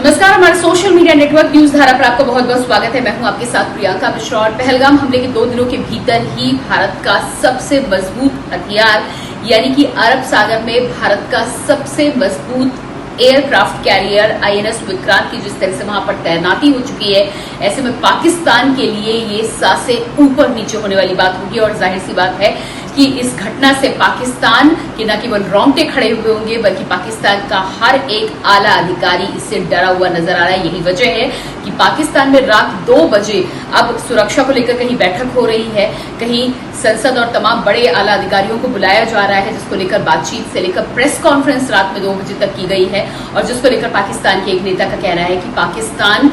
नमस्कार, हमारे social media network news धारा पर आपका बहुत बहुत स्वागत है। मैं हूं आपके साथ प्रियंका मिश्रा। और पहलगाम हमले के 2 दिनों के भीतर ही भारत का सबसे मजबूत हथियार यानी कि अरब सागर में भारत का सबसे मजबूत एयरक्राफ्ट कैरियर आईएनएस विक्रांत की जिस तरह से वहां पर तैनाती हो चुकी है, ऐसे में पाकिस्तान के लिए ये सांसें ऊपर नीचे होने वाली बात होगी। और जाहिर सी बात है कि इस घटना से पाकिस्तान के न केवल रोंगटे खड़े हुए होंगे बल्कि पाकिस्तान का हर एक आला अधिकारी इससे डरा हुआ नजर आ रहा है। यही वजह है कि पाकिस्तान में रात 2 बजे अब सुरक्षा को लेकर कहीं बैठक हो रही है, कहीं संसद और तमाम बड़े आला अधिकारियों को बुलाया जा रहा है, जिसको लेकर बातचीत से लेकर प्रेस कॉन्फ्रेंस रात में 2 बजे तक की गई है। और जिसको लेकर पाकिस्तान के एक नेता का कहना है कि पाकिस्तान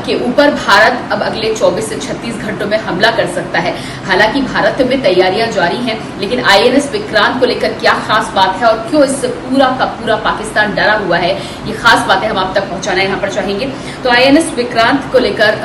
के ऊपर भारत अब अगले 24 से 36 घंटों में हमला कर सकता है। हालांकि भारत में तैयारियां जारी हैं, लेकिन आईएनएस विक्रांत को लेकर क्या खास बात है और क्यों इससे पूरा का पूरा पाकिस्तान डरा हुआ है, ये खास बातें हम आप तक पहुंचाना यहाँ पर चाहेंगे। तो आईएनएस विक्रांत को लेकर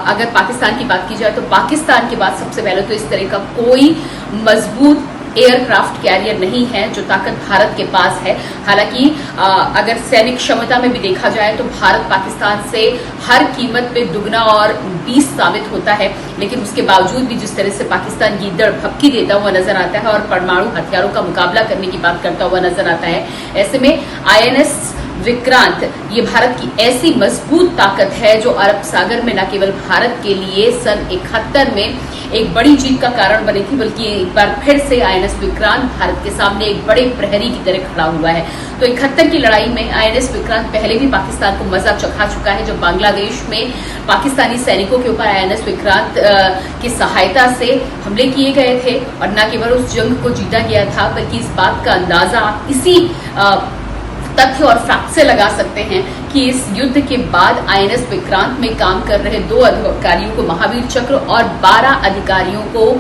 अगर पाकिस्तान की बात की जाए तो पाकिस्तान के बाद सबसे पहले तो इस तरह का कोई मजबूत एयरक्राफ्ट कैरियर नहीं है जो ताकत भारत के पास है। हालांकि अगर सैनिक क्षमता में भी देखा जाए तो भारत पाकिस्तान से हर कीमत पे दुगना और 20 साबित होता है, लेकिन उसके बावजूद भी जिस तरह से पाकिस्तान गीदड़ भपकी देता हुआ नजर आता है और परमाणु हथियारों का मुकाबला करने की बात करता हुआ नजर आता है, ऐसे में आईएनएस विक्रांत ये भारत की ऐसी मजबूत ताकत है जो अरब सागर में न केवल भारत के लिए सन 71 में एक बड़ी जीत का कारण बनी थी, बल्कि एक बार फिर से आईएनएस विक्रांत भारत के सामने एक बड़े प्रहरी की तरह खड़ा हुआ है। तो 71 की लड़ाई में आईएनएस विक्रांत पहले भी पाकिस्तान को मजा चखा चुका है, जब बांग्लादेश में पाकिस्तानी सैनिकों के ऊपर आईएनएस विक्रांत की सहायता से हमले किए गए थे। और न केवल उस जंग को जीता गया था, बल्कि इस बात का अंदाजा इसी तथ्य और फैक्ट से लगा सकते हैं कि इस युद्ध के बाद आईएनएस विक्रांत में काम कर रहे 2 अधिकारियों को महावीर चक्र और 12 अधिकारियों को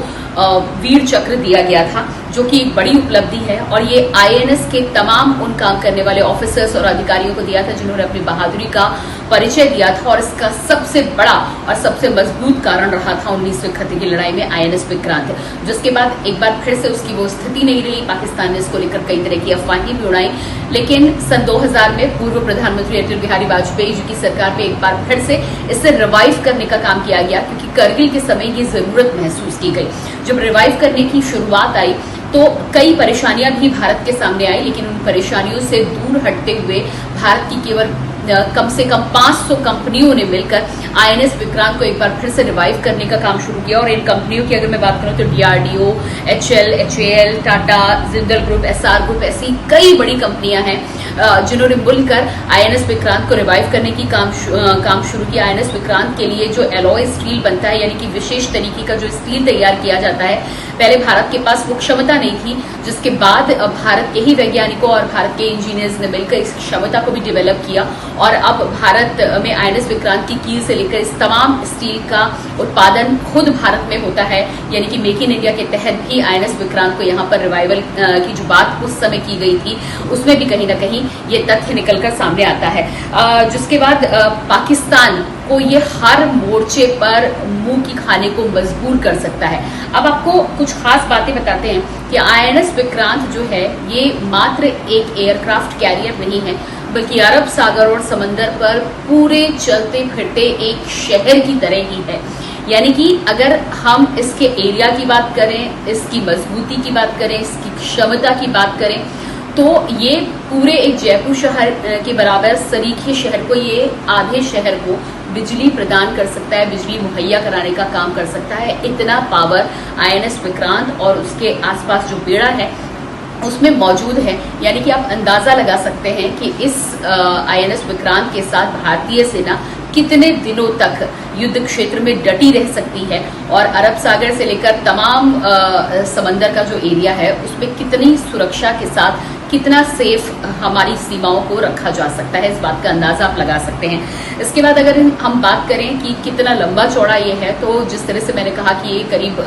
वीर चक्र दिया गया था, जो कि एक बड़ी उपलब्धि है। और ये आईएनएस के तमाम उन काम करने वाले ऑफिसर्स और अधिकारियों को दिया था जिन्होंने अपनी बहादुरी का परिचय दिया था। और इसका सबसे बड़ा और सबसे मजबूत कारण रहा था 19वीं खत्ते की लड़ाई में आईएनएस विक्रांत, जिसके बाद एक बार फिर से उसकी वो स्थिति नहीं रही। पाकिस्तान ने इसको लेकर कई तरह की अफवाहें भी उड़ाई, लेकिन सन 2000 में पूर्व प्रधानमंत्री अटल बिहारी वाजपेयी जी की सरकार में एक बार फिर से इसे रिवाइव करने का काम किया गया, क्योंकि करगिल के समय ये जरूरत महसूस की गई। जब रिवाइव करने की शुरुआत आई तो कई परेशानियां भी भारत के सामने आई, लेकिन उन परेशानियों से दूर हटते हुए भारत की केवल कम से कम 500 कंपनियों ने मिलकर आईएनएस विक्रांत को एक बार फिर से रिवाइव करने का काम शुरू किया। और इन कंपनियों की अगर मैं बात करूं तो DRDO, HL, HAL, Tata, Jindal group, SR group, ऐसी कई बड़ी कंपनियां हैं जिन्होंने मिलकर आईएनएस विक्रांत को रिवाइव करने की काम शुरू किया। आईएनएस विक्रांत के लिए जो एलॉय स्टील बनता है, यानी कि विशेष तरीके का जो स्टील तैयार किया जाता है, पहले भारत के पास वो क्षमता नहीं थी, जिसके बाद भारत के ही वैज्ञानिकों और भारत के इंजीनियर्स ने मिलकर इस क्षमता को भी डेवलप किया। और अब भारत में आईएनएस विक्रांत की कील से लेकर इस तमाम स्टील का उत्पादन खुद भारत में होता है, यानी कि मेक इन इंडिया के तहत भी आईएनएस विक्रांत को यहाँ पर रिवाइवल की जो बात उस समय की गई थी, उसमें भी कहीं ना कहीं ये तथ्य निकलकर सामने आता है। जिसके बाद पाकिस्तान को ये हर मोर्चे पर मुंह की खाने को मजबूर कर सकता है। अब आपको कुछ खास बातें बताते हैं कि आईएनएस विक्रांत जो है ये मात्र एक एयरक्राफ्ट कैरियर नहीं है, बल्कि अरब सागर और समंदर पर पूरे चलते फिरते एक शहर की तरह ही है। यानी कि अगर हम इसके एरिया की बात करें, इसकी मजबूती की बात करें, इसकी क्षमता की बात करें, तो ये पूरे एक जयपुर शहर के बराबर सरीखे शहर को, ये आधे शहर को बिजली प्रदान कर सकता है, बिजली मुहैया कराने का काम कर सकता है। इतना पावर आईएनएस विक्रांत और उसके आसपास जो बेड़ा है उसमें मौजूद है। यानी कि आप अंदाजा लगा सकते हैं कि इस आईएनएस विक्रांत के साथ भारतीय सेना कितने दिनों तक युद्ध क्षेत्र में डटी रह सकती है और अरब सागर से लेकर तमाम समंदर का जो एरिया है उसमें कितनी सुरक्षा के साथ, कितना सेफ हमारी सीमाओं को रखा जा सकता है, इस बात का अंदाजा आप लगा सकते हैं। इसके बाद अगर हम बात करें कि कितना लंबा चौड़ा ये है, तो जिस तरह से मैंने कहा कि ये करीब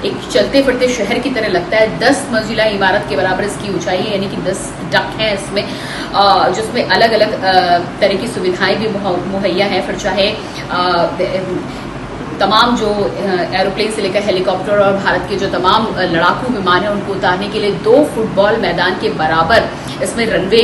एक चलते फिरते शहर की तरह लगता है। 10 मंजिला इमारत के बराबर इसकी ऊंचाई है, यानी कि 10 डक हैं इसमें, जिसमें अलग अलग तरह की सुविधाएं भी मुहैया हैं। फिर चाहे तमाम जो एरोप्लेन से लेकर हेलीकॉप्टर और भारत के जो तमाम लड़ाकू विमान हैं उनको उतारने के लिए 2 फुटबॉल मैदान के बराबर इसमें रनवे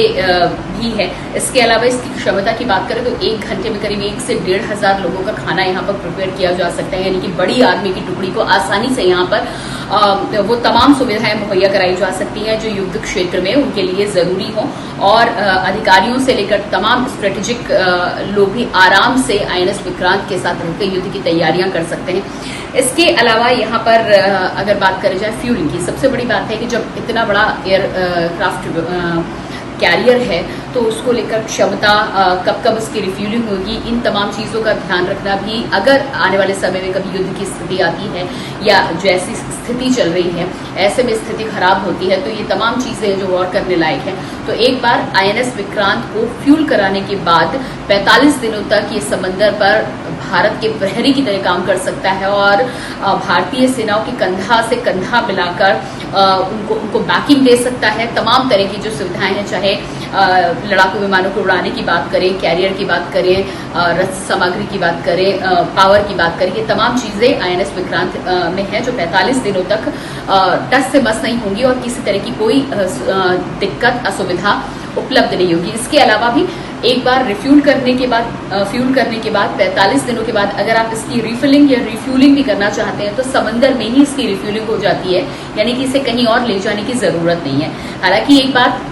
ही है। इसके अलावा इसकी क्षमता की बात करें तो 1 घंटे में करीब 1 से 1,500 लोगों का खाना यहाँ पर प्रिपेयर किया जा सकता है, यानी कि बड़ी आर्मी की टुकड़ी को आसानी से यहाँ पर वो तमाम सुविधाएं मुहैया कराई जा सकती हैं जो युद्ध क्षेत्र में उनके लिए जरूरी हो, और अधिकारियों से लेकर तमाम स्ट्रेटेजिक लोग भी आराम से INS विक्रांत के साथ रहकर युद्ध की तैयारियां कर सकते हैं। इसके अलावा यहाँ पर अगर बात करी जाए फ्यूलिंग की, सबसे बड़ी बात है कि जब इतना बड़ा एयरक्राफ्ट कैरियर है तो उसको लेकर क्षमता, कब कब उसकी रिफ्यूलिंग होगी, इन तमाम चीज़ों का ध्यान रखना भी, अगर आने वाले समय में कभी युद्ध की स्थिति आती है या जैसी स्थिति चल रही है ऐसे में स्थिति खराब होती है तो ये तमाम चीज़ें जो गौर करने लायक है। तो एक बार INS विक्रांत को फ्यूल कराने के बाद 45 दिनों तक ये समंदर पर भारत के प्रहरी की तरह काम कर सकता है और भारतीय सेनाओं के कंधा से कंधा मिलाकर उनको बैकिंग दे सकता है। तमाम तरह की जो सुविधाएं हैं, चाहे लड़ाकू विमानों को उड़ाने की बात करें, कैरियर की बात करें, रसद सामग्री की बात करें, पावर की बात करें, ये तमाम चीजें INS विक्रांत में है जो 45 दिनों तक टस से मस नहीं होंगी और किसी तरह की कोई दिक्कत, असुविधा उपलब्ध नहीं होगी। इसके अलावा भी एक बार रिफ्यूल करने के बाद, फ्यूल करने के बाद 45 दिनों के बाद अगर आप इसकी रिफिलिंग या रिफ्यूलिंग भी करना चाहते हैं तो समंदर में ही इसकी रिफ्यूलिंग हो जाती है, यानी कि इसे कहीं और ले जाने की जरूरत नहीं है। हालांकि एक बात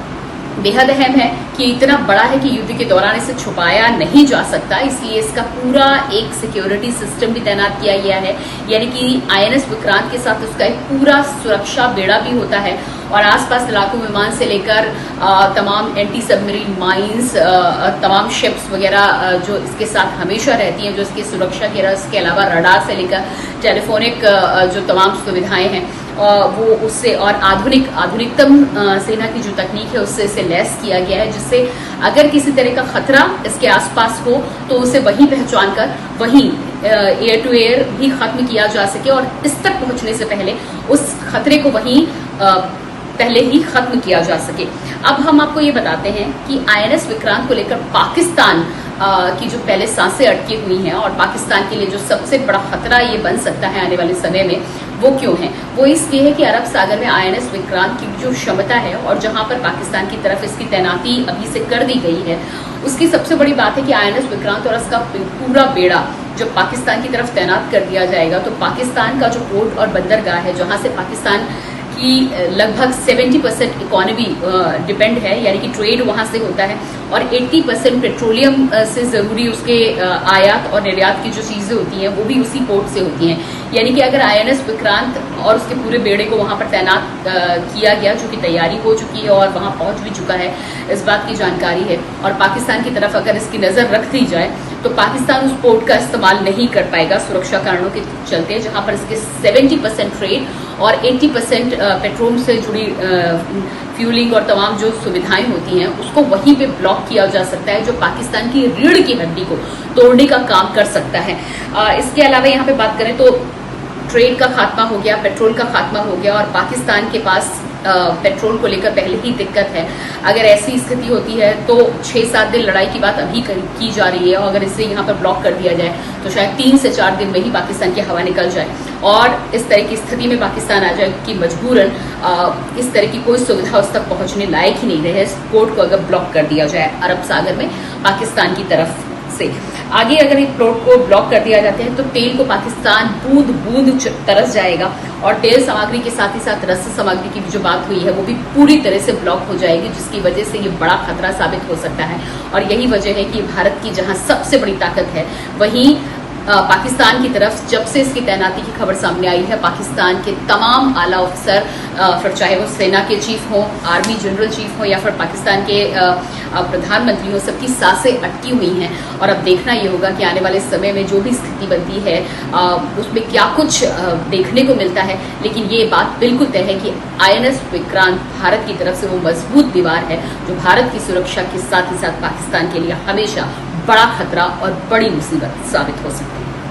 बेहद अहम है कि इतना बड़ा है कि युद्ध के दौरान इसे छुपाया नहीं जा सकता, इसलिए इसका पूरा एक सिक्योरिटी सिस्टम भी तैनात किया गया है, यानी कि INS विक्रांत के साथ उसका एक पूरा सुरक्षा बेड़ा भी होता है और आसपास लड़ाकू विमान से लेकर तमाम एंटी सबमरीन माइंस, तमाम शिप्स वगैरह जो इसके साथ हमेशा रहती हैं जो इसकी सुरक्षा के रहा। इसके अलावा रडार से लेकर टेलीफोनिक जो तमाम सुविधाएं हैं वो उससे, और आधुनिकतम सेना की जो तकनीक है उससे इसे लैस किया गया है, जिससे अगर किसी तरह का खतरा इसके आसपास हो तो उसे वहीं पहचान कर वहीं एयर टू एयर भी खत्म किया जा सके और इस तक पहुंचने से पहले उस खतरे को वहीं पहले ही खत्म किया जा सके। अब हम आपको ये बताते हैं कि INS विक्रांत को लेकर पाकिस्तान की जो पहले सांसें अटकी हुई हैं और पाकिस्तान के लिए जो सबसे बड़ा खतरा ये बन सकता है आने वाले समय में, वो क्यों है? वो इसलिए है कि अरब सागर में INS विक्रांत की जो क्षमता है और जहां पर पाकिस्तान की तरफ इसकी तैनाती अभी से कर दी गई है, उसकी सबसे बड़ी बात है कि INS विक्रांत और उसका पूरा बेड़ा जब पाकिस्तान की तरफ तैनात कर दिया जाएगा तो पाकिस्तान का जो पोर्ट और बंदरगाह है, जहां से पाकिस्तान की लगभग 70% इकोनॉमी डिपेंड है, यानी कि ट्रेड वहां से होता है, और 80% पेट्रोलियम से जरूरी उसके आयात और निर्यात की जो चीजें होती हैं वो भी उसी पोर्ट से होती हैं। यानी कि अगर INS विक्रांत और उसके पूरे बेड़े को वहां पर तैनात किया गया, जो कि तैयारी हो चुकी है और वहां पहुंच भी चुका है, इस बात की जानकारी है, और पाकिस्तान की तरफ अगर इसकी नजर रख दी जाए तो पाकिस्तान उस पोर्ट का इस्तेमाल नहीं कर पाएगा सुरक्षा कारणों के चलते, जहां पर इसके 70% ट्रेड और 80% पेट्रोल से जुड़ी फ्यूलिंग और तमाम जो सुविधाएं होती हैं उसको वहीं पे ब्लॉक किया जा सकता है, जो पाकिस्तान की रीढ़ की हड्डी को तोड़ने का काम कर सकता है। इसके अलावा यहाँ पे बात करें तो ट्रेड का खात्मा हो गया, पेट्रोल का खात्मा हो गया, और पाकिस्तान के पास पेट्रोल को लेकर पहले ही दिक्कत है। अगर ऐसी स्थिति होती है तो 6-7 दिन लड़ाई की बात अभी की जा रही है, और अगर इसे यहाँ पर ब्लॉक कर दिया जाए तो शायद 3 से 4 दिन में ही पाकिस्तान की हवा निकल जाए और इस तरह की स्थिति में पाकिस्तान आ जाए कि मजबूरन इस तरह की कोई सुविधा उस तक पहुंचने लायक ही नहीं रहे, इस पोर्ट को अगर ब्लॉक कर दिया जाए अरब सागर में पाकिस्तान की तरफ से। आगे अगर एक पोर्ट को ब्लॉक कर दिया जाता है तो तेल को पाकिस्तान बूंद बूंद तरस जाएगा, और तेल सामग्री के साथ ही साथ रसद सामग्री की जो बात हुई है वो भी पूरी तरह से ब्लॉक हो जाएगी, जिसकी वजह से ये बड़ा खतरा साबित हो सकता है। और यही वजह है कि भारत की जहां सबसे बड़ी ताकत है, वहीं पाकिस्तान की तरफ जब से इसकी तैनाती की खबर सामने आई है, पाकिस्तान के तमाम आला अफसर, फिर चाहे वो सेना के चीफ हो, आर्मी जनरल चीफ हो, या फिर पाकिस्तान के प्रधानमंत्री हो, सबकी सांसें अटकी हुई हैं। और अब देखना ये होगा कि आने वाले समय में जो भी स्थिति बनती है उसमें क्या कुछ देखने को मिलता है, लेकिन ये बात बिल्कुल तय है कि INS विक्रांत भारत की तरफ से वो मजबूत दीवार है जो भारत की सुरक्षा के साथ ही साथ पाकिस्तान के लिए हमेशा बड़ा खतरा और बड़ी मुसीबत साबित हो सकती है।